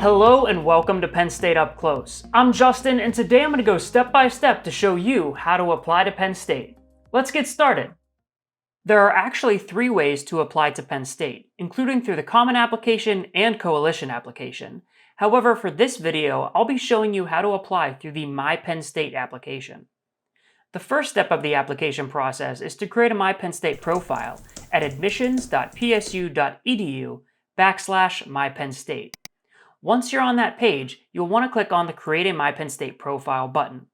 Hello and welcome to Penn State Up Close. I'm Justin, and today I'm going to go step by step to show you how to apply to Penn State. Let's get started. There are actually 3 ways to apply to Penn State, including through the Common Application and Coalition Application. However, for this video, I'll be showing you how to apply through the My Penn State application. The first step of the application process is to create a My Penn State profile at admissions.psu.edu/MyPennState. Once you're on that page, you'll want to click on the Create a My Penn State Profile button.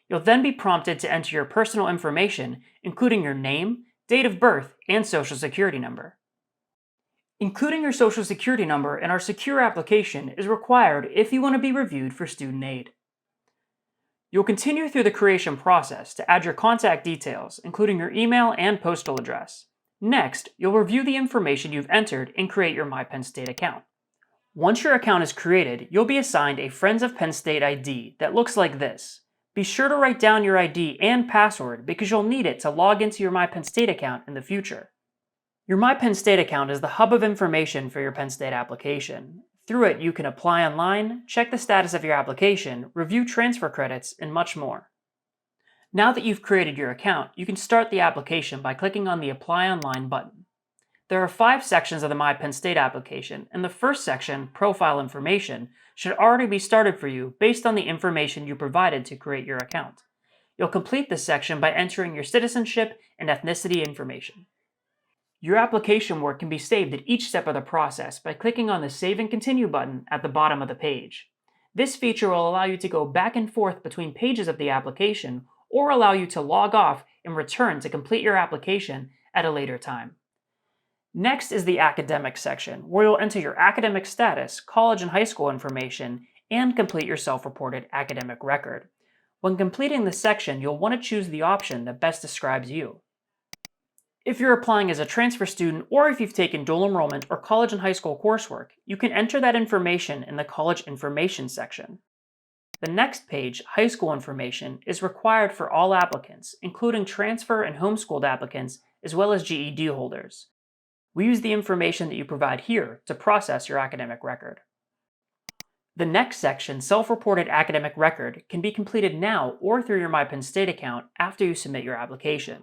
You'll then be prompted to enter your personal information, including your name, date of birth, and social security number. Including your social security number in our secure application is required if you want to be reviewed for student aid. You'll continue through the creation process to add your contact details, including your email and postal address. Next, you'll review the information you've entered and create your My Penn State account. Once your account is created, you'll be assigned a Friends of Penn State ID that looks like this. Be sure to write down your ID and password because you'll need it to log into your My Penn State account in the future. Your My Penn State account is the hub of information for your Penn State application. Through it, you can apply online, check the status of your application, review transfer credits, and much more. Now that you've created your account, you can start the application by clicking on the Apply Online button. There are 5 sections of the My Penn State application, and the first section, Profile Information, should already be started for you based on the information you provided to create your account. You'll complete this section by entering your citizenship and ethnicity information. Your application work can be saved at each step of the process by clicking on the Save and Continue button at the bottom of the page. This feature will allow you to go back and forth between pages of the application or allow you to log off and return to complete your application at a later time. Next is the Academic section, where you'll enter your academic status, college and high school information, and complete your self-reported academic record. When completing this section, you'll want to choose the option that best describes you. If you're applying as a transfer student or if you've taken dual enrollment or college and high school coursework, you can enter that information in the College Information section. The next page, High School Information, is required for all applicants, including transfer and homeschooled applicants, as well as GED holders. We use the information that you provide here to process your academic record. The next section, Self-Reported Academic Record, can be completed now or through your My Penn State account after you submit your application.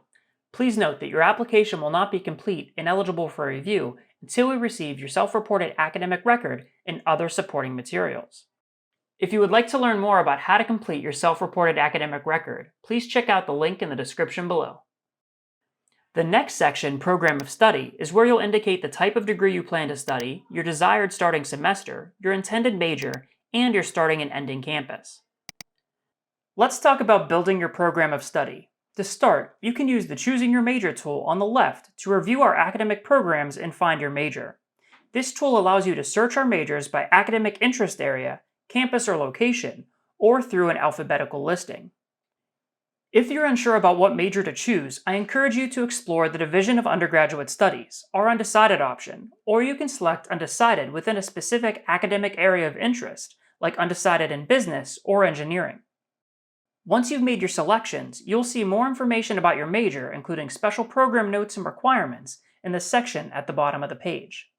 Please note that your application will not be complete and eligible for review until we receive your self-reported academic record and other supporting materials. If you would like to learn more about how to complete your self-reported academic record, please check out the link in the description below. The next section, Program of Study, is where you'll indicate the type of degree you plan to study, your desired starting semester, your intended major, and your starting and ending campus. Let's talk about building your program of study. To start, you can use the Choosing Your Major tool on the left to review our academic programs and find your major. This tool allows you to search our majors by academic interest area, campus or location, or through an alphabetical listing. If you're unsure about what major to choose, I encourage you to explore the Division of Undergraduate Studies, our undecided option, or you can select undecided within a specific academic area of interest, like undecided in business or engineering. Once you've made your selections, you'll see more information about your major, including special program notes and requirements, in the section at the bottom of the page.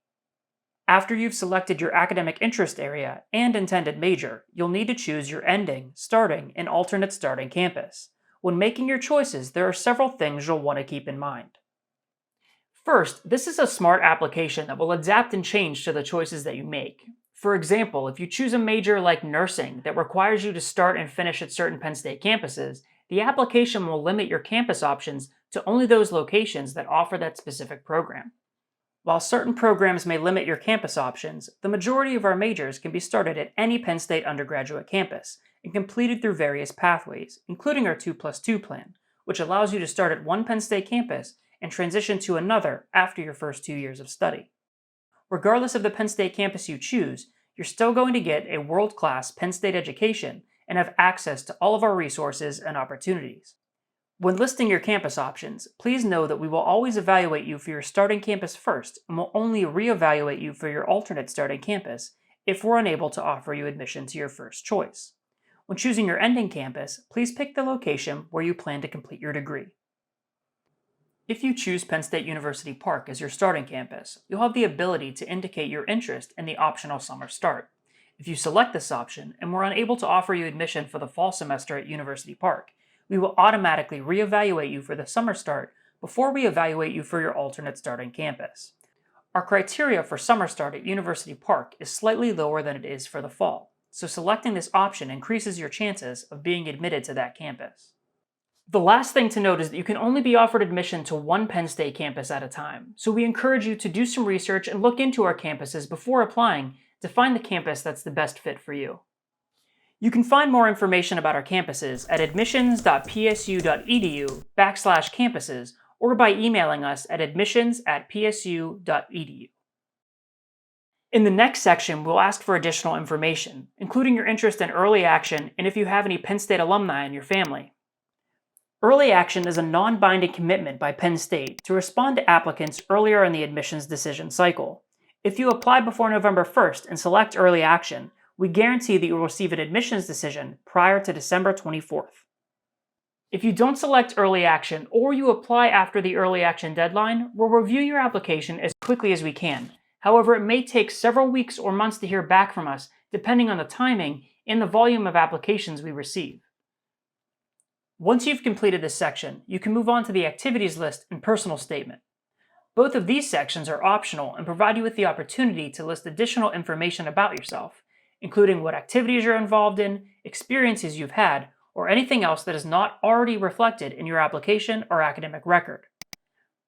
After you've selected your academic interest area and intended major, you'll need to choose your ending, starting, and alternate starting campus. When making your choices, there are several things you'll want to keep in mind. First, this is a smart application that will adapt and change to the choices that you make. For example, if you choose a major like nursing that requires you to start and finish at certain Penn State campuses, the application will limit your campus options to only those locations that offer that specific program. While certain programs may limit your campus options, the majority of our majors can be started at any Penn State undergraduate campus and completed through various pathways, including our 2+2 plan, which allows you to start at one Penn State campus and transition to another after your first 2 years of study. Regardless of the Penn State campus you choose, you're still going to get a world-class Penn State education and have access to all of our resources and opportunities. When listing your campus options, please know that we will always evaluate you for your starting campus first and will only reevaluate you for your alternate starting campus if we're unable to offer you admission to your first choice. When choosing your ending campus, please pick the location where you plan to complete your degree. If you choose Penn State University Park as your starting campus, you'll have the ability to indicate your interest in the optional summer start. If you select this option and we're unable to offer you admission for the fall semester at University Park, we will automatically reevaluate you for the summer start before we evaluate you for your alternate start on campus. Our criteria for summer start at University Park is slightly lower than it is for the fall, so selecting this option increases your chances of being admitted to that campus. The last thing to note is that you can only be offered admission to one Penn State campus at a time, so we encourage you to do some research and look into our campuses before applying to find the campus that's the best fit for you. You can find more information about our campuses at admissions.psu.edu/campuses or by emailing us at admissions@psu.edu. In the next section, we'll ask for additional information, including your interest in early action and if you have any Penn State alumni in your family. Early action is a non-binding commitment by Penn State to respond to applicants earlier in the admissions decision cycle. If you apply before November 1st and select early action, we guarantee that you will receive an admissions decision prior to December 24th. If you don't select early action or you apply after the early action deadline, we'll review your application as quickly as we can. However, it may take several weeks or months to hear back from us, depending on the timing and the volume of applications we receive. Once you've completed this section, you can move on to the activities list and personal statement. Both of these sections are optional and provide you with the opportunity to list additional information about yourself, including what activities you're involved in, experiences you've had, or anything else that is not already reflected in your application or academic record.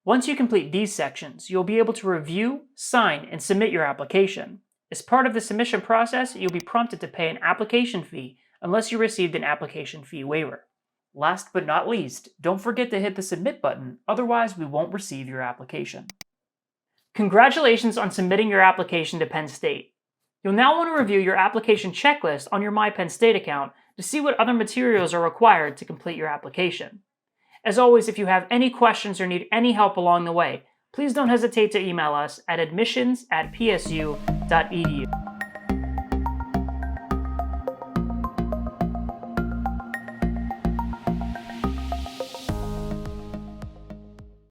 Once you complete these sections, you'll be able to review, sign, and submit your application. As part of the submission process, you'll be prompted to pay an application fee unless you received an application fee waiver. Last but not least, don't forget to hit the submit button, otherwise we won't receive your application. Congratulations on submitting your application to Penn State. You'll now want to review your application checklist on your My Penn State account to see what other materials are required to complete your application. As always, if you have any questions or need any help along the way, please don't hesitate to email us at admissions@psu.edu.